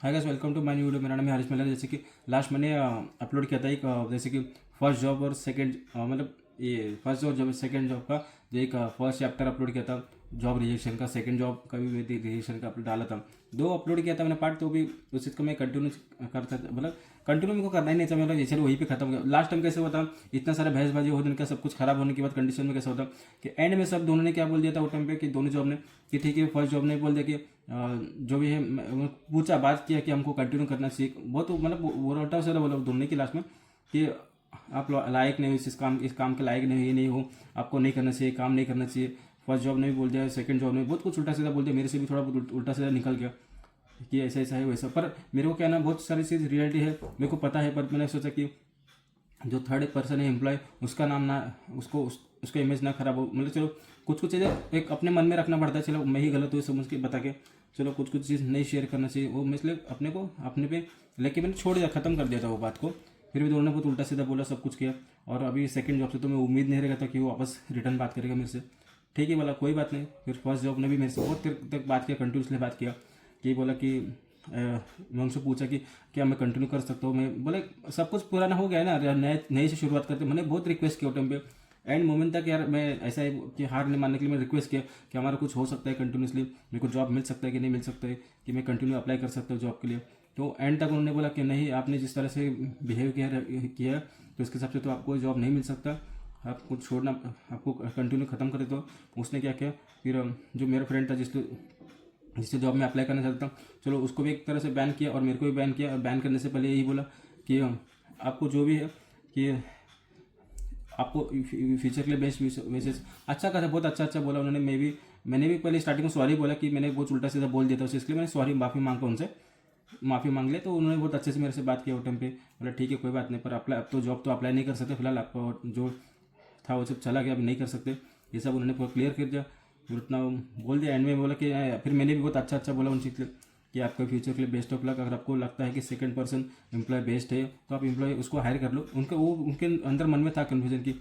Hi guys, welcome to my new video. मेरा नाम है हरीश मल्लार। जैसे कि लास्ट मैंने अपलोड किया था एक जैसे कि फर्स्ट जॉब और सेकंड मतलब ये फर्स्ट जॉब सेकंड जॉब का जो एक फर्स्ट चैप्टर अपलोड किया था जॉब रिजेक्शन का, सेकंड जॉब का भी मैं रिजेक्शन का अपलोड डाला था। दो अपलोड किया था मैंने पार्ट, तो भी उस चीज़ को मैं कंटिन्यू करता था, मतलब कंटिन्यू मेरे को करना ही नहीं था। मतलब ये चलो वहीं पे खत्म हो गया। लास्ट टाइम कैसे हुआ था, इतना सारा बहसबाजी हो दिन का सब कुछ खराब होने के बाद कंडीशन में कैसा होता कि एंड में सब दोनों ने क्या बोल दिया था वो टाइम पे कि दोनों जॉब ने कि ठीक है, फर्स्ट जॉब ने बोल दिया कि जो भी है पूछा, बात किया कि हमको कंटिन्यू करना चाहिए। बहुत मतलब वो उल्टा से बोला दोनों की लास्ट में कि आप लायक नहीं हो इस काम के लायक नहीं, ये नहीं हो, आपको नहीं करना चाहिए, काम नहीं करना चाहिए। फर्स्ट जॉब ने भी बोल दिया, सेकंड जॉब ने बहुत कुछ उल्टा सीधा बोल दिया। मेरे से भी थोड़ा बहुत उल्टा सीधा निकल गया कि ऐसा ऐसा है वैसा। पर मेरे को क्या ना, बहुत सारी चीज़ रियलिटी है मेरे को पता है, पर मैंने सोचा कि जो थर्ड पर्सन है एम्प्लॉय, उसका नाम ना उसका इमेज ना खराब हो। मतलब चलो कुछ कुछ चीज़ें एक अपने मन में रखना पड़ता है। चलो मैं ही गलत हुई समझ के बता के, चलो कुछ कुछ चीज़ नहीं शेयर करना चाहिए वो, मैं इसलिए अपने को अपने पे लेके मैंने छोड़ दिया, ख़त्म कर दिया था वो बात को। फिर भी दोनों ने बहुत उल्टा सीधा बोला, सब कुछ किया। और अभी सेकंड जॉब से तो मैं उम्मीद नहीं रहेगा था कि वो वापस रिटर्न बात करेगा मेरे से। ठीक है बोला, कोई बात नहीं। फिर फर्स्ट जॉब ने भी मेरे से बहुत देर तक बात किया, कंटिन्यूसली बात किया कि बोला कि मैं उनसे पूछा कि क्या मैं कंटिन्यू कर सकता हूँ। मैं बोले सब कुछ पुराना हो गया है ना, नए नए से शुरुआत करते। मैंने बहुत रिक्वेस्ट किया टाइम पे, एंड मोमेंट तक यार मैं ऐसा है कि हार नहीं मानने के लिए मैं रिक्वेस्ट किया कि हमारा कुछ हो सकता है कंटिन्यूसली, मेरे को जॉब मिल सकता है कि नहीं मिल सकता है, कि मैं कंटिन्यू अप्लाई कर सकता हूँ जॉब के लिए। तो एंड तक उन्होंने बोला कि नहीं, आपने जिस तरह से बिहेव किया तो उसके हिसाब से तो आपको जॉब नहीं मिल सकता, आपको छोड़ना, आपको कंटिन्यू ख़त्म करे। तो उसने क्या किया, फिर जो मेरा फ्रेंड था जिससे जॉब में अप्लाई करना चाहता हूँ, चलो उसको भी एक तरह से बैन किया और मेरे को भी बैन किया। और बैन करने से पहले यही बोला कि आपको जो भी है कि आपको फ्यूचर के लिए बेस्ट वेसेस अच्छा कहा, बहुत अच्छा अच्छा बोला उन्होंने। मैंने भी पहले स्टार्टिंग में सॉरी बोला कि मैंने बहुत उल्टा सीधा बोल दिया था उसे, इसलिए मैंने सॉरी माफ़ी मांग कर उनसे माफ़ी मांग लिया। तो उन्होंने बहुत अच्छे से मेरे से बात किया वो टाइम पे। बोला ठीक है कोई बात नहीं, पर अप्लाई अब तो जॉब तो अप्लाई नहीं कर सकते फिलहाल, आपका जो था वो सब चला गया, अब नहीं कर सकते, ये सब उन्होंने पूरा क्लियर कर दिया। फिर उतना बोल दिया एंड में बोला कि फिर मैंने भी बहुत अच्छा अच्छा बोला उनसे कि आपका फ्यूचर के लिए बेस्ट ऑफ लक। अगर आपको लगता है कि सेकंड पर्सन एम्प्लॉय बेस्ट है तो आप एम्प्लॉय उसको हायर कर लो। उनके अंदर मन में था कन्फ्यूजन कि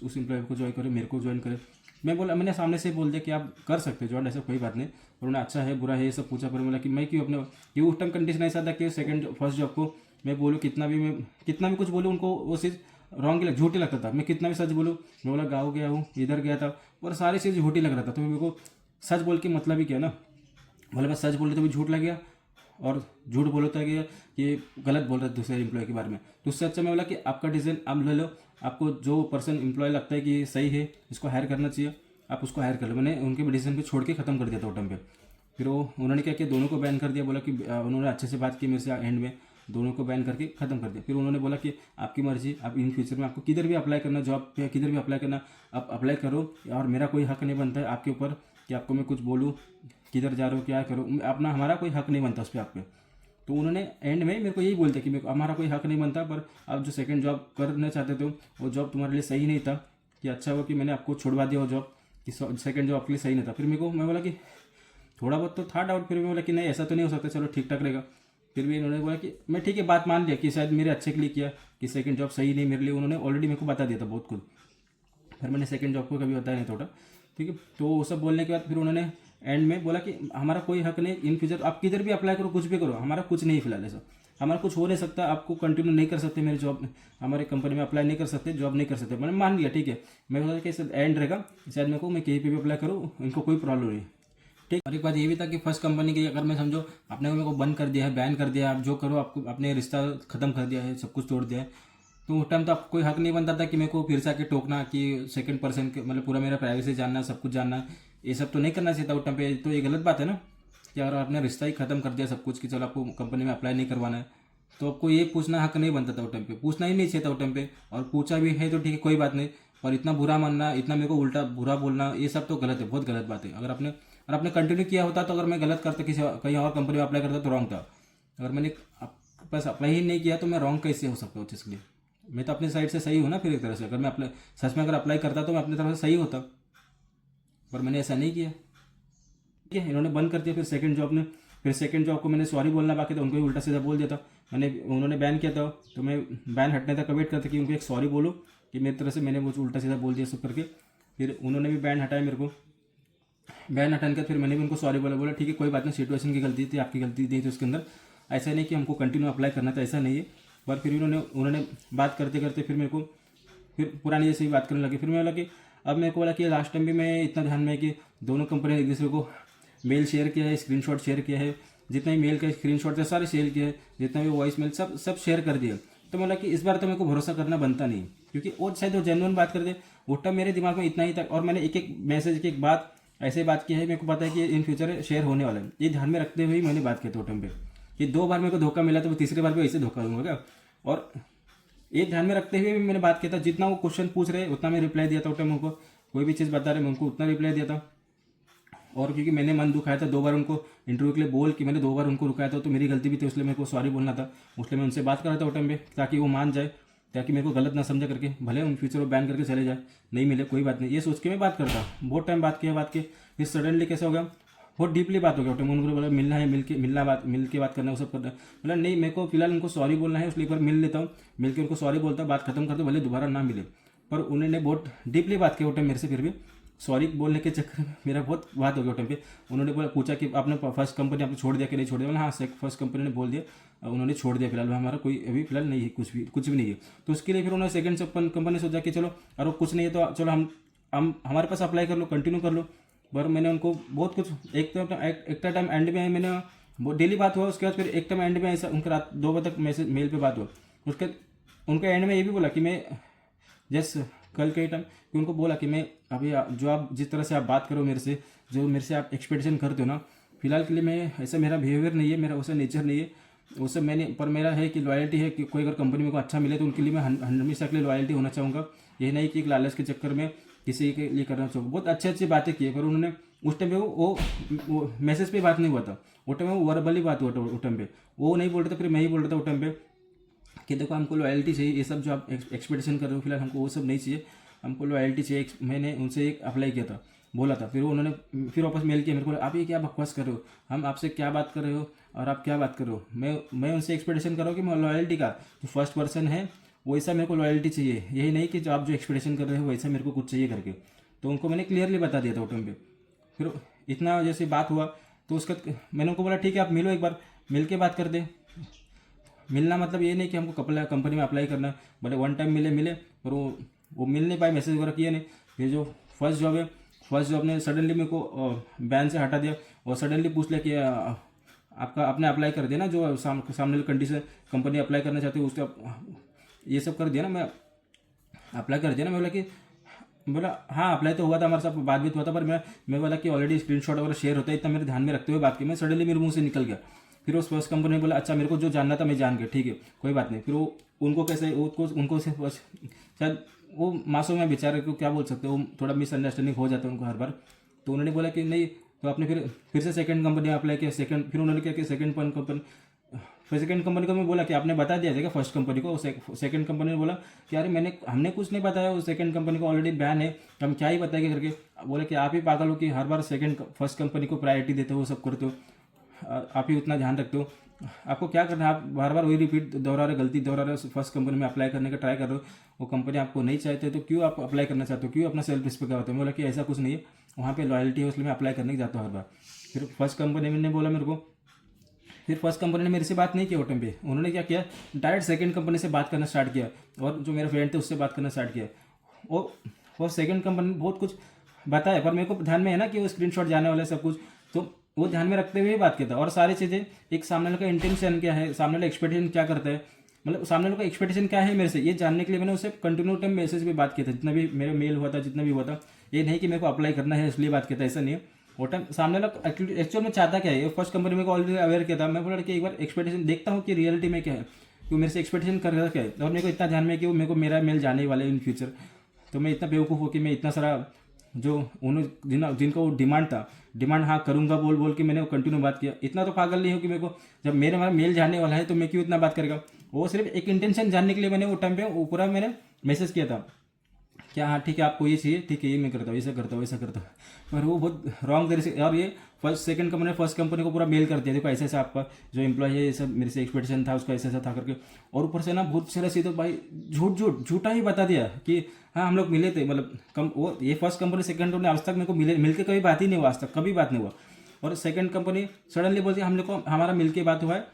उस एम्प्लॉय को ज्वाइन करें, मेरे को ज्वाइन करें। मैंने सामने से बोल दिया कि आप कर सकते हो ज्वाइन, ऐसा कोई बात नहीं। और उन्होंने अच्छा है बुरा है ये सब पूछा, पर बोला कि मैं क्यों अपने कि उस टाइम कंडीशन ऐसा था कि सेकंड फर्स्ट जॉब को मैं बोलूँ कितना भी कुछ बोलूँ उनको वो चीज़ रॉन्ग झूठी लगता था। मैं कितना भी सच बोलूँ, मैं बोला गाँव गया हूँ, इधर गया था, और सारी चीज़ झूठी लग रहा था। तो मेरे को सच बोल के मतलब ही क्या ना, बोले मैं सच बोल रही तो भी झूठ लग गया, और झूठ बोलता गया कि गलत बोल रहे थे दूसरे एम्प्लॉय के बारे में। तो उससे अच्छा मैं बोला कि आपका डिसीजन आप ले लो, आपको जो पर्सन एम्प्लॉय लगता है कि सही है, इसको हायर करना चाहिए, आप उसको हायर कर लो। मैंने उनके भी डिसीजन पे छोड़ के ख़त्म कर दिया था वो टाइम पे। फिर वो उन्होंने क्या किया, दोनों को बैन कर दिया। बोला कि उन्होंने अच्छे से बात की मेरे से, एंड में दोनों को बैन करके ख़त्म कर दिया। फिर उन्होंने बोला कि आपकी मर्जी, आप इन फ्यूचर में आपको किधर भी अप्लाई करना, जॉब पे किधर भी अप्लाई करना, आप अप्लाई करो, और मेरा कोई हक नहीं बनता है आपके ऊपर कि आपको मैं कुछ बोलूँ, किधर जा रहे हो क्या करो, अपना हमारा कोई हक नहीं बनता उस पर आप पे। तो उन्होंने एंड में मेरे को यही बोलते कि मेरे को हमारा कोई हक नहीं बनता, पर आप जो सेकंड जॉब करना चाहते थे वो जॉब तुम्हारे लिए सही नहीं था, कि अच्छा हुआ कि मैंने आपको छुड़वा दिया वो जॉब, कि सेकंड जॉब आपके लिए सही नहीं था। फिर मैं बोला कि थोड़ा बहुत तो था डाउट, फिर मैं बोला कि नहीं ऐसा तो नहीं हो सकता, चलो ठीक ठाक रहेगा। फिर भी इन्होंने बोला कि मैं ठीक है बात मान लिया कि शायद मेरे अच्छे के लिए किया, कि सेकंड जॉब सही नहीं मेरे लिए, उन्होंने ऑलरेडी मेरे को बता दिया था बहुत कुछ। फिर मैंने सेकंड जॉब को कभी बताया नहीं थोड़ा, ठीक है। तो वो सब बोलने के बाद फिर उन्होंने एंड में बोला कि हमारा कोई हक नहीं, इन फ्यूचर आप किधर भी अप्लाई करो, कुछ भी करो, हमारा कुछ नहीं फिलहाल ऐसा, हमारा कुछ हो नहीं सकता, आपको कंटिन्यू नहीं कर सकते मेरी जॉब, हमारे कंपनी में अप्लाई नहीं कर सकते, जॉब नहीं कर सकते। मैंने मान लिया ठीक है। मैं बोला कि एंड रहेगा शायद मेरे को, मैं कहीं पे भी अप्लाई करूँ, इनको कोई प्रॉब्लम नहीं, ठीक। और एक बात ये भी था कि फर्स्ट कंपनी की अगर मैं समझो आपने मेरे को बंद कर दिया है, बैन कर दिया है, आप जो करो आपको अपने रिश्ता ख़त्म कर दिया है, सब कुछ तोड़ दिया है, तो उस टाइम तो आपको कोई हक नहीं बनता था कि मेरे को फिर से आके टोकना, कि सेकंड पर्सन के मतलब पूरा मेरा प्राइवेसी जानना, सब कुछ जानना, ये सब तो नहीं करना चाहिए था उस टाइम पे। तो ये गलत बात है ना, कि अगर आपने रिश्ता ही ख़त्म कर दिया सब कुछ, कि चलो आपको कंपनी में अप्लाई नहीं करवाना है, तो आपको ये पूछना हक नहीं बनता था उस टाइम पे, पूछना ही नहीं चाहिए था उस टाइम पे। और पूछा भी है तो ठीक है कोई बात नहीं, पर इतना बुरा मानना, इतना मेरे को उल्टा बुरा बोलना, ये सब तो गलत है, बहुत गलत बात है। अगर आपने कंटिन्यू किया होता, तो अगर मैं गलत करता कहीं और कंपनी में अप्लाई करता तो रॉन्ग था। अगर मैंने बस अप्लाई ही नहीं किया तो मैं रॉन्ग कैसे हो सकता हूँ उस चीज़ के लिए। मैं तो अपनी साइड से सही हूँ ना, फिर एक तरह से अगर मैं अप्लाई सच में अगर अप्लाई करता तो मैं अपनी तरफ से सही होता, पर मैंने ऐसा नहीं किया। ठीक है, इन्होंने बंद कर दिया। फिर सेकंड जॉब को मैंने सॉरी बोलना बाकी था, उनको भी उल्टा सीधा बोल दिया था। उन्होंने बैन किया था, तो मैं बैन हटने तक वेट करता कि उनको एक सॉरी बोलूँ, कि मेरी तरफ से मैंने वो उल्टा सीधा बोल दिया सब करके। फिर उन्होंने भी बैन हटाया मेरे को, बयान अटेंड कर, फिर मैंने भी उनको सॉरी बोला, बोला ठीक है कोई बात नहीं, सिचुएशन की गलती थी, आपकी गलती नहीं थी उसके अंदर, ऐसा नहीं कि हमको कंटिन्यू अप्लाई करना था, ऐसा नहीं है। पर फिर उन्होंने बात करते करते फिर मेरे को फिर पुरानी जैसे ही बात करने लगे। फिर मैं बोला कि अब मेरे को बोला कि लास्ट टाइम भी मैं इतना ध्यान में है कि दोनों कंपनी ने एक दूसरे को मेल शेयर किया है, स्क्रीनशॉट शेयर किया है, जितना भी मेल का स्क्रीनशॉट थे सारे शेयर किए, जितना भी वॉइस मेल सब शेयर कर दिए। तो मैं बोला कि इस बार तो मेरे को भरोसा करना बनता नहीं, क्योंकि वो शायद वो जेन्युइन बात कर दे, वो टाइम मेरे दिमाग में इतना ही था। और मैंने एक एक मैसेज की एक बात ऐसे बात की है, मेरे को पता है कि इन फ्यूचर शेयर होने वाला है, ये ध्यान में रखते हुए ही मैंने बात की था टाइम पे कि 2 बार मेरे को धोखा मिला, तो वो तीसरी बार भी ऐसे धोखा दूंगा क्या। और ये ध्यान में रखते हुए भी मैंने बात किया था, जितना वो क्वेश्चन पूछ रहे उतना मैं रिप्लाई दिया था, उस टाइम उनको कोई भी चीज़ बता रहे मैं उनको उतना रिप्लाई दिया था। और क्योंकि मैंने मन दुखाया था 2 बार उनको इंटरव्यू के लिए बोल कि मैंने 2 बार उनको रुकाया था, तो मेरी गलती भी थी, इसलिए मेरे को सॉरी बोलना था, इसलिए मैं उनसे बात कर रहा था उस टाइम पे, ताकि वो मान जाए, ताकि मेरे को गलत ना समझा करके, भले उन फ्यूचर वो बैन करके चले जाए, नहीं मिले कोई बात नहीं, ये सोच के मैं बात करता। बहुत टाइम बात किया, फिर सडनली कैसा हो गया, बहुत डीपली बात हो गया। टाइम उन्होंने बोला मिलना है, मिल के बात करना है, वो सब करना है। बोला नहीं, मेरे को फिलहाल उनको सॉरी बोलना है, इसलिए एक बार मिल लेता हूँ, मिल के उनको सॉरी बोलता, बात खत्म करते, भले दोबारा ना मिले। पर उन्होंने बहुत डीपली बात की वो टाइम मेरे से, फिर भी सॉरी बोलने के चक्कर में मेरा बहुत बात हो गया टाइम पे। उन्होंने पूछा कि आपने फर्स्ट कंपनी आपने छोड़ दिया कि नहीं छोड़ दिया, हाँ फर्स्ट कंपनी ने बोल दिया उन्होंने छोड़ दिया, फिलहाल हमारा कोई अभी फिलहाल नहीं है, कुछ भी नहीं है। तो उसके लिए फिर उन्होंने सेकंड कंपनी सोचा कि चलो अरे कुछ नहीं है तो चलो हम हमारे पास अप्लाई कर लो, कंटिन्यू कर लो। पर मैंने उनको बहुत कुछ एक टाइम एंड में मैंने डेली बात हुआ, उसके बाद फिर एक टाइम एंड में ऐसा उनका रात 2 बजे तक मैसेज मेल पे बात हुआ। उसके उनके एंड में ये भी बोला कि मैं जैसे कल के टाइम कि उनको बोला कि मैं अभी जो आप जिस तरह से आप बात करो मेरे से, जो मेरे से आप एक्सपेक्टेशन करते हो ना, फिलहाल के लिए मैं ऐसा मेरा बिहेवियर नहीं है, मेरा वैसा नेचर नहीं है, वो सब मैंने पर मेरा है कि लॉयल्टी है कि कोई अगर कंपनी मेरे को अच्छा मिले तो उनके लिए मैं हमेशा के लिए लॉयल्टी होना चाहूँगा। ये नहीं कि एक लालच के चक्कर में किसी के लिए करना चाहूँगा। बहुत अच्छी बातें की है, पर उन्होंने उस टाइम पे वो मैसेज पे बात नहीं हुआ था, वो टाइम वो वर्बली बात हुआ था उस टाइम पे, वो नहीं बोल रहे थे, फिर मैं ही बोल रहा था उस टाइम पे कि देखो हमको लॉयल्टी चाहिए, ये सब जो आप एक्सपेक्टेशन कर रहे हो फिलहाल हमको वो सब नहीं चाहिए, हमको लॉयल्टी चाहिए। मैंने उनसे एक अप्लाई किया था, बोला था, फिर उन्होंने फिर वापस मेल किया मेरे को, आप ये क्या बकवास कर रहे हो, हम आपसे क्या बात कर रहे हो और आप क्या बात कर रहे हो। मैं उनसे एक्सपेक्टेशन कर रहा हूँ कि मैं लॉयल्टी का जो फर्स्ट पर्सन है वैसा मेरे को लॉयल्टी चाहिए, यही नहीं कि जो आप जो एक्सपेक्टेशन कर रहे हो वैसा मेरे को कुछ चाहिए करके। तो उनको मैंने क्लियरली बता दिया था उस टाइम पे। फिर इतना जैसे बात हुआ तो उसका मैंने उनको बोला ठीक है आप मिलो, एक बार मिल के बात कर दे। मिलना मतलब ये नहीं कि हमको कंपनी में अप्लाई करना, बट वन टाइम मिले पर वो मिल नहीं पाए, मैसेज वगैरह किए नहीं। फिर जो फर्स्ट जॉब है, फर्स्ट जॉब ने सडनली मेरे को बैन से हटा दिया और सडनली पूछ लिया कि आपका आपने अप्लाई कर दिया ना, जो सामने कंडीशन कंपनी अप्लाई करना चाहती है उसका ये सब कर दिया ना, मैं अप्लाई कर दिया ना। मैं बोला कि बोला हाँ अप्लाई तो हुआ था, हमारे साथ बात भी हुआ था, पर मैं बोला कि ऑलरेडी स्क्रीनशॉट वगैरह शेयर होता है, इतना मेरे ध्यान में रखते हुए बात की, मैं सडनली मेरे मुंह से निकल गया। फिर उस फर्स्ट कंपनी ने बोला अच्छा मेरे को जो जानना था मैं जान गया, ठीक है कोई बात नहीं। फिर वो उनको कैसे उनको से शायद वो मासूम है बेचारे को, क्या बोल सकते हो, थोड़ा मिसअंडरस्टैंडिंग हो जाता है उनको हर बार। तो उन्होंने बोला कि नहीं, तो आपने फिर से सेकंड कंपनी में अप्लाई किया, फिर उन्होंने क्या कि सेकंड कंपनी को मैं बोला कि आपने बता दिया जाएगा फर्स्ट कंपनी को। सेकंड कंपनी ने बोला कि अरे हमने कुछ नहीं बताया, वो सेकंड कंपनी को ऑलरेडी बैन है, हम क्या ही बताएंगे करके। बोले कि आप ही पागल हो कि हर बार फर्स्ट कंपनी को प्रायोरिटी देते हो, वो सब करते हो, आप ही उतना ध्यान रखते हो, आपको क्या करना है, आप बार बार वही रिपीट दोहरा रहे, गलती दोहरा रहे, फर्स्ट कंपनी में अप्लाई करने का ट्राई कर रहे हो, वो कंपनी आपको नहीं चाहते तो क्यों आप अप्लाई करना चाहते हो, क्यों अपना सेल्फ रिस्पेक्ट करते हो। बोला कि ऐसा कुछ नहीं है, वहाँ पे लॉयल्टी है इसलिए मैं अप्लाई करने जाता हूँ हर बार। फिर फर्स्ट कंपनी ने बोला मेरे को, फिर फर्स्ट कंपनी ने मेरे से बात नहीं किया वो टाइम पे, उन्होंने क्या किया डायरेक्ट सेकंड कंपनी से बात करना स्टार्ट किया, और जो मेरे फ्रेंड थे उससे बात करना स्टार्ट किया। और सेकंड कंपनी ने बहुत कुछ बताया, पर मेरे को ध्यान में है ना कि वो स्क्रीनशॉट जाने वाला है सब कुछ, तो वो ध्यान में रखते हुए बात किया था। और सारी चीज़ें एक सामने वाले का इंटेंशन क्या है, सामने वाला एक्सपेक्टेशन क्या करता है, मतलब सामने वाले का एक्सपेक्टेशन क्या है मेरे से, ये जानने के लिए मैंने उससे कंटिन्यू टाइम मैसेज पे बात किया था, जितना भी मेरा मेल हुआ था, जितना भी हुआ था। ये नहीं कि मेरे को अप्लाई करना है इसलिए बात किया था, ऐसा नहीं है। वो टाइम सामने वाला एक्चुअल में चाहता क्या है, फर्स्ट कंपनी में ऑलरेडी अवेयर किया था। मैं बोला कि एक बार एक्सपेक्टेशन देखता हूँ कि रियलिटी में क्या है, कि मेरे से एक्सपेक्टेशन कर रहा क्या है। और मेरे को इतना ध्यान में कि वो मेरे को मेरा मेल जाने वाला है इन फ्यूचर, तो मैं इतना बेवकूफ़ हूँ कि मैं इतना सारा जो उन्होंने जिनका वो डिमांड था, डिमांड हाँ करूँगा बोल बोल के मैंने वो कंटिन्यू बात किया। इतना तो पागल नहीं हो कि मेरे को जब हमारा मेल जाने वाला है तो मैं क्यों इतना बात करेगा। वो सिर्फ एक इंटेंशन जानने के लिए मैंने वो टाइम पे वो पूरा मैंने मैसेज किया था क्या हाँ ठीक है आपको ये चाहिए, ठीक है ये मैं करता हूँ, ऐसा करता हूँ, ऐसा करता हूँ। पर वो बहुत रॉन्ग तरीके से, और ये फर्स्ट कंपनी को पूरा मेल कर दिया, देखो ऐसा ऐसा आपका जो एम्प्लॉय है ये सब मेरे से एक्सपेक्टेशन था उसका, ऐसा ऐसा था करके। और ऊपर से ना बहुत सारा सीधे भाई झूठा ही बता दिया कि हाँ हम लोग मिले थे, मतलब कम वो ये फर्स्ट कंपनी सेकंड कंपनी आज तक मेरे को मिल के कभी बात ही नहीं हुआ, आज तक कभी बात नहीं हुआ। और सेकंड कंपनी सडनली बोलती है हम लोग को हमारा मिल के बात हुआ है,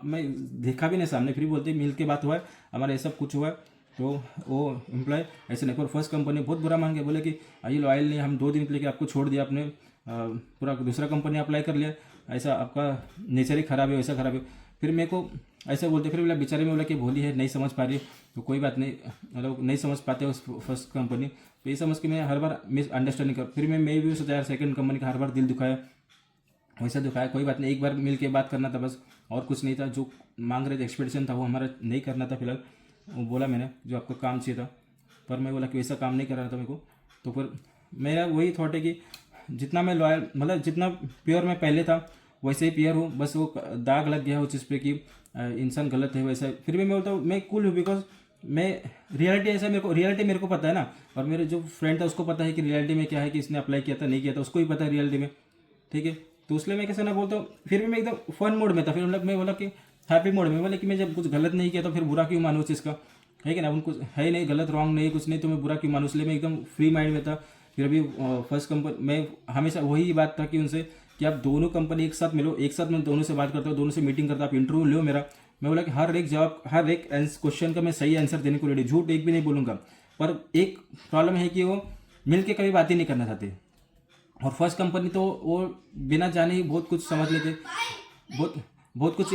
मैं देखा भी नहीं सामने, फिर बोलते मिल के बात हुआ है हमारा, ये सब कुछ हुआ है। तो वो एम्प्लॉय ऐसे नहीं, पर फर्स्ट कंपनी बहुत बुरा मान के बोले कि ये लॉयल नहीं, हम 2 दिन के लिए आपको छोड़ दिया, आपने पूरा दूसरा कंपनी अप्लाई कर लिया, ऐसा आपका नेचर ही खराब है, वैसा खराब है। फिर मेरे को ऐसा बोलते, फिर बोला बेचारे में बोला कि भोली है नहीं समझ पा रही, तो कोई बात नहीं, मतलब नहीं समझ पाते उस फर्स्ट कंपनी, तो ये समझ के मैं हर बार मिस अंडरस्टैंडिंग कर, फिर मैं भी सोचा यार सेकंड कंपनी का हर बार दिल दुखाया, वैसा दुखाया, कोई बात नहीं, एक बार मिल के बात करना था बस, और कुछ नहीं था, जो मांग रहे थे एक्सपेक्टेशन था वो हमारा नहीं करना था फिलहाल, वो बोला मैंने जो आपको काम चाहिए था, पर मैं बोला कि वैसा काम नहीं कर रहा था मेरे को। तो फिर मेरा वही थॉट है कि जितना मैं लॉयल, मतलब जितना प्योर मैं पहले था वैसे ही प्योर हूँ, बस वो दाग लग गया हो जिस पे कि इंसान गलत है वैसा, फिर भी मैं बोलता हूँ मैं कूल हूँ, बिकॉज मैं रियलिटी ऐसा रियलिटी मेरे को पता है ना, और मेरे जो फ्रेंड था उसको पता है कि रियलिटी में क्या है, कि इसने अप्लाई किया था नहीं किया था, उसको भी पता है रियलिटी में, ठीक है। तो इसलिए मैं कैसे ना बोलता हूँ, फिर भी मैं एकदम फन मोड में था, फिर मतलब मैं बोला कि हैप्पी मोड में, बोला कि मैं जब कुछ गलत नहीं किया तो फिर बुरा क्यों मानूँ उस चीज़ का, है कि ना, उनको है नहीं गलत रॉन्ग नहीं कुछ नहीं, तो मैं बुरा क्यों मानूँ, इसलिए मैं एकदम फ्री माइंड में था। फिर अभी फर्स्ट कंपनी मैं हमेशा वही बात था कि उनसे कि आप दोनों कंपनी एक साथ मिलो, एक साथ मैं दोनों से बात करता हूँ, दोनों से मीटिंग करता, आप इंटरव्यू लो मेरा, मैं बोला कि हर एक जवाब हर एक क्वेश्चन का मैं सही आंसर देने को रेडी, झूठ एक भी नहीं बोलूँगा। पर एक प्रॉब्लम है कि वो मिल के कभी बात ही नहीं करना चाहते, और फर्स्ट कंपनी तो वो बिना जाने ही बहुत कुछ समझ लेते, बहुत बहुत कुछ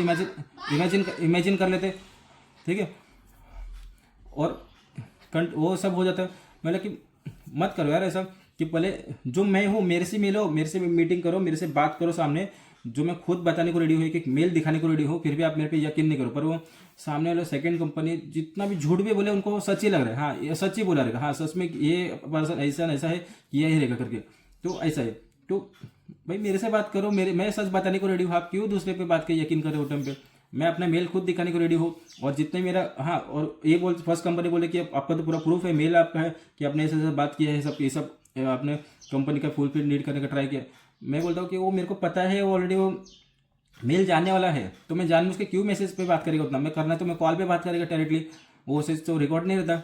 इमेजिन कर लेते, ठीक है, और वो सब हो जाता है। मतलब कि मत करो यार ऐसा, कि पहले जो मैं हूँ मेरे से मिलो, मेरे से मीटिंग करो, मेरे से बात करो सामने, जो मैं खुद बताने को रेडी हूँ, एक मेल दिखाने को रेडी हूँ, फिर भी आप मेरे पे यकीन नहीं करो। पर वो सामने वाले सेकंड कंपनी जितना भी झूठ भी बोले उनको सच ही लग रहा है, हाँ ये सच ही बोला रहेगा, हाँ सच में ये पर्सन ऐसा ऐसा है, किया ही रहेगा करके, तो ऐसा है। तो भाई मेरे से बात करो, मैं सच बताने को रेडी हूँ, आप क्यों दूसरे पे बात के यकीन करो टाइम पे, मैं अपना मेल खुद दिखाने को रेडी हूँ, और जितने मेरा हाँ, और ये बोल फर्स्ट कंपनी बोले कि आपका तो पूरा प्रूफ है, मेल आपका है कि आपने ऐसे ऐसे बात किया है, सब ये सब आपने कंपनी का फुलफिल नीड करने का ट्राई किया। मैं बोलता हूँ कि वो मेरे को पता है, वो ऑलरेडी वो मेल जानने वाला है, तो मैं जानबूझ के क्यों मैसेज पे बात करेगा, उतना मैं करना तो मैं कॉल पे बात करेगा डायरेक्टली, वो चीज़ तो रिकॉर्ड नहीं रहता।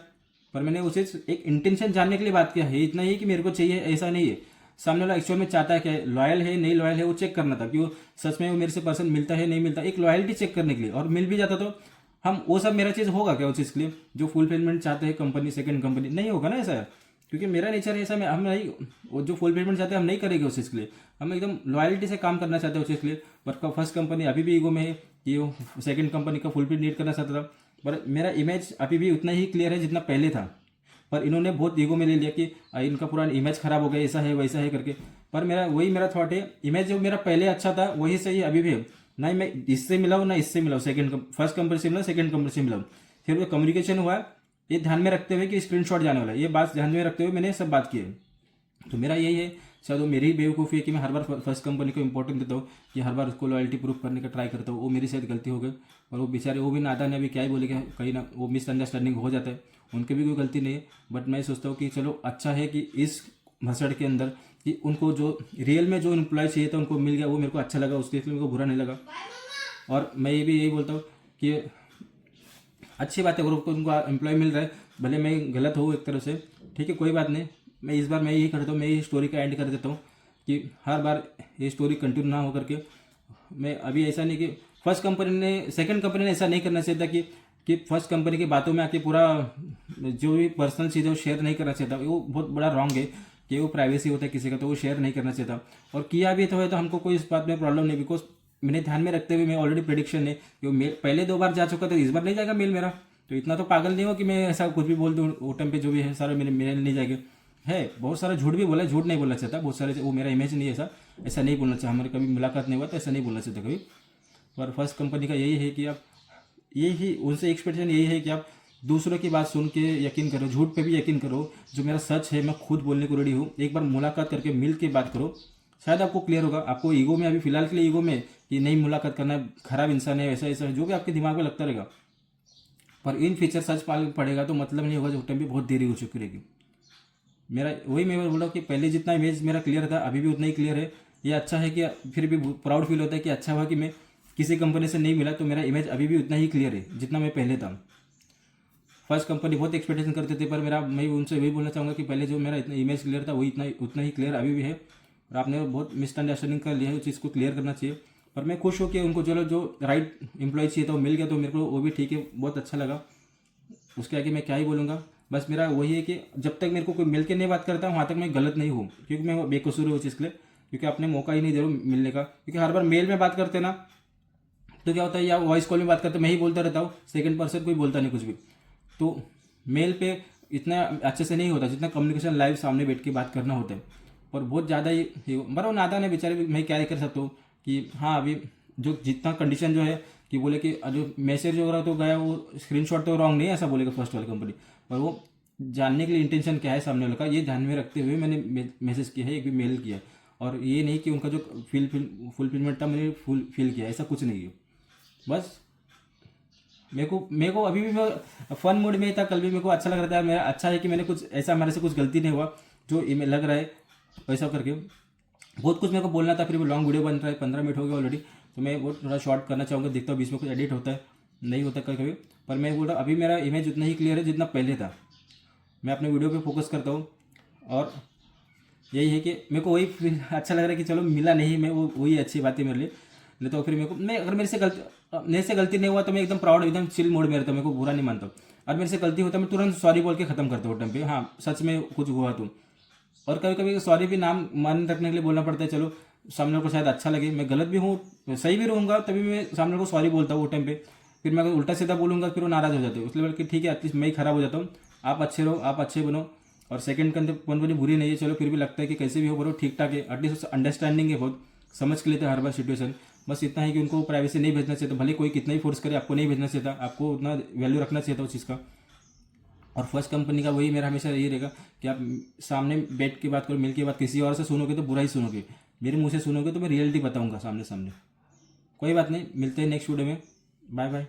पर मैंने उसे एक इंटेंशन जानने के लिए बात किया है, इतना ही कि मेरे को चाहिए, ऐसा नहीं है सामने वाला एक्चुअल में चाहता है क्या, लॉयल है नहीं लॉयल है, वो चेक करना था कि वो सच में वो मेरे से पर्सन मिलता है नहीं मिलता, एक लॉयल्टी चेक करने के लिए, और मिल भी जाता तो हम वो सब मेरा चीज़ होगा क्या, उस चीज़ के लिए जो फुलफिलमेंट चाहते हैं कंपनी सेकंड कंपनी, नहीं होगा ना ऐसा, क्योंकि मेरा नेचर ऐसा मैं हम नहीं, वो जो फुलफिलमेंट चाहते हैं हम नहीं करेंगे उस चीज़ के लिए, हम एकदम लॉयल्टी से काम करना चाहते हैं उस चीज़ के लिए। पर फर्स्ट कंपनी अभी भी ईगो में है कि वो सेकंड कंपनी का फुलफिल नीड करना चाहता था, पर मेरा इमेज अभी भी उतना ही क्लियर है जितना पहले था, पर इन्होंने बहुत ईगो में ले लिया कि इनका पूरा इमेज खराब हो गया, ऐसा है वैसा है करके। पर मेरा थॉट है, इमेज जो मेरा पहले अच्छा था वही सही अभी भी है, ना ही मैं इससे मिलाऊँ ना इससे मिलाऊँ, फर्स्ट कंपनी से मिलाऊँ सेकंड कंपनी से मिलाऊँ, फिर वो कम्युनिकेशन हुआ, ये ध्यान में रखते हुए कि स्क्रीनशॉट जाने वाला है, ये बात ध्यान में रखते हुए मैंने सब बात की है। तो मेरा यही है, शायद वो मेरी बेवकूफ़ी है कि मैं हर बार फर्स्ट कंपनी को इंपॉर्टेंट देता हूँ, कि हर बार उसको लॉयल्टी प्रूफ करने का ट्राई करता हूँ, वो मेरी शायद गलती हो गई। और वो बेचारे वो भी नादान है, अभी क्या ही बोले, कहीं ना वो मिसअंडरस्टैंडिंग हो जाता है, उनकी भी कोई गलती नहीं है। बट मैं सोचता हूँ कि चलो अच्छा है कि इस भसड़ के अंदर कि उनको जो रियल में जो एम्प्लॉय चाहिए था उनको मिल गया, वो मेरे को अच्छा लगा, उसके लिए मेरे को बुरा नहीं लगा। और मैं ये भी यही बोलता हूँ कि अच्छी बात है, ग्रुप को उनको एम्प्लॉय मिल रहा है, भले मैं गलत हूँ एक तरह से, ठीक है कोई बात नहीं। मैं इस बार मैं यही करता हूँ, मैं यही स्टोरी का एंड कर देता हूँ कि हर बार ये स्टोरी कंटिन्यू ना हो करके, मैं अभी ऐसा नहीं कि फर्स्ट कंपनी ने सेकंड कंपनी ने ऐसा नहीं करना चाहिए था कि फर्स्ट कंपनी की बातों में आके पूरा जो भी पर्सनल चीज़ है वो शेयर नहीं करना चाहिए था, वो बहुत बड़ा रॉन्ग है कि वो प्राइवेसी होता है किसी का, तो वो शेयर नहीं करना चाहिए था। और किया भी तो है तो हमको कोई इस बात में प्रॉब्लम नहीं, बिकॉज मैंने ध्यान में रखते हुए मैं ऑलरेडी प्रेडिक्शन है कि वो पहले 2 बार जा चुका, तो इस बार नहीं जाएगा मेल मेरा, तो इतना तो पागल नहीं हो कि मैं ऐसा कुछ भी बोल दूँ वो टाइम पे जो भी है सारा मेरे मेल नहीं जाएगा। है बहुत सारा झूठ भी बोला, झूठ नहीं बोलना चाहता बहुत सारे, वो मेरा इमेज नहीं है ऐसा नहीं बोलना चाहिए, हमारे कभी मुलाकात नहीं हुआ तो ऐसा नहीं बोलना चाहता कभी। पर फर्स्ट कंपनी का यही है कि आप यही उनसे एक्सपेक्टेशन यही है कि आप दूसरों की बात सुन के यकीन करो, झूठ पे भी यकीन करो, जो मेरा सच है मैं खुद बोलने को रेडी हूँ, एक बार मुलाकात करके मिल के बात करो, शायद आपको क्लियर होगा। आपको ईगो में अभी फिलहाल के लिए ईगो में कि नहीं मुलाकात करना खराब इंसान है ऐसा ऐसा जो भी आपके दिमाग में लगता रहेगा, पर इन फ्यूचर सच पाल पड़ेगा तो मतलब नहीं होगा, जो टाइम भी बहुत देरी हो चुकी रहेगी। मेरा वही मैं बोला कि पहले जितना इमेज मेरा क्लियर था अभी भी उतना ही क्लियर है। ये अच्छा है कि फिर भी प्राउड फील होता है कि अच्छा हुआ कि मैं किसी कंपनी से नहीं मिला, तो मेरा इमेज अभी भी उतना ही क्लियर है जितना मैं पहले था। फर्स्ट कंपनी बहुत एक्सपेक्टेशन करते थे, पर मेरा मैं उनसे वही बोलना चाहूँगा कि पहले जो मेरा इतना इमेज क्लियर था वही उतना ही क्लियर अभी भी है। और आपने बहुत मिसअंडरस्टैंडिंग कर लिया है, उस चीज़ को क्लियर करना चाहिए। पर मैं खुश हूँ कि उनको चलो जो राइट एम्प्लॉय चाहिए था वो मिल गया, तो मेरे को वो भी ठीक है, बहुत अच्छा लगा। उसके आगे मैं क्या ही बोलूँगा, बस मेरा वही है कि जब तक मेरे को कोई मिल के नहीं बात करता वहाँ तक मैं गलत नहीं हूँ, क्योंकि मैं बेकसूर हूँ उस चीज़ के लिए, क्योंकि आपने मौका ही नहीं दे रहा मिलने का। क्योंकि हर बार मेल में बात करते ना तो क्या होता है, या वॉइस कॉल में बात करते मैं ही बोलता रहता हूँ, सेकंड पर्सन कोई बोलता नहीं कुछ भी। तो मेल पे इतना अच्छे से नहीं होता जितना कम्युनिकेशन लाइव सामने बैठ के बात करना होता है। और बहुत ज़्यादा ही मरो नादान है बेचारे, मैं क्या ही कर सकता हूँ कि हाँ अभी जो जितना कंडीशन जो है कि बोले कि जो मैसेज हो रहा तो गया, वो स्क्रीनशॉट तो रॉन्ग नहीं है ऐसा बोलेगा फर्स्ट वाली कंपनी, पर वो जानने के लिए इंटेंशन क्या है सामने वाले का ये ध्यान में रखते हुए मैंने मैसेज किया है, एक भी मेल किया है। और ये नहीं कि उनका जो फुलफिलमेंट था मैंने फुल फिल किया, ऐसा कुछ नहीं है। बस मेरे को अभी भी मैं फन मूड में था, कल भी मेरे को अच्छा लग रहा था। मेरा अच्छा है कि मैंने कुछ ऐसा मेरे से कुछ गलती नहीं हुआ जो लग रहा है वैसा करके। बहुत कुछ मेरे को बोलना था, फिर भी लॉन्ग वीडियो बन रहा है, 15 मिनट हो गया ऑलरेडी, तो मैं वो थोड़ा शॉर्ट करना चाहूँगा। देखता हूँ बीच में कुछ एडिट होता है नहीं होता कभी कभी, पर मैं बोल रहा अभी मेरा इमेज उतना ही क्लियर है जितना पहले था। मैं अपने वीडियो पे फोकस करता हूँ, और यही है कि मेरे को वही फील अच्छा लग रहा है कि चलो मिला नहीं, मैं वो वही अच्छी बात है मेरे लिए। नहीं तो फिर मेरे को मैं अगर मेरे से गलती नहीं हुआ तो मैं एकदम प्राउड एकदम चिल मोड में रहता हूँ, मेरे को बुरा नहीं मानता। और मेरे से गलती होता मैं तुरंत सॉरी बोल के ख़त्म करता हूँ टाइम पे, हाँ सच में कुछ हुआ तो। और कभी कभी सॉरी भी नाम मान रखने के लिए बोलना पड़ता है, चलो सामने को शायद अच्छा लगे, मैं गलत भी हूँ सही भी रहूँगा तभी मैं सामने को सॉरी बोलता हूँ वो टाइम पे। फिर मैं अगर उल्टा सीधा बोलूँगा फिर वो नाराज़ हो जाते हैं, इसलिए बल्कि ठीक है एटलीस्ट मैं ही खराब हो जाता हूँ। आप अच्छे रहो, आप अच्छे बनो। और सेकंड कंपनी बुरी नहीं है, चलो फिर भी लगता है कि कैसे भी हो बोलो ठीक ठाक है, एटलीस्ट अंडरस्टैंडिंग है, बहुत समझ के लेते हैं हर बार सिचुएशन। बस इतना है कि उनको प्राइवेसी नहीं भेजना चाहिए था, भले कोई कितना ही फोर्स करे आपको नहीं भेजना चाहिए था, आपको उतना वैल्यू रखना चाहिए था उस चीज़ का। और फर्स्ट कंपनी का वही मेरा हमेशा यही रहेगा कि आप सामने बैठ के बात करो, मिल के बात किसी और से सुनोगे तो बुरा ही सुनोगे, मेरे मुंह से सुनोगे तो मैं रियलिटी बताऊंगा सामने सामने। कोई बात नहीं, मिलते हैं नेक्स्ट वीडियो में, बाय बाय।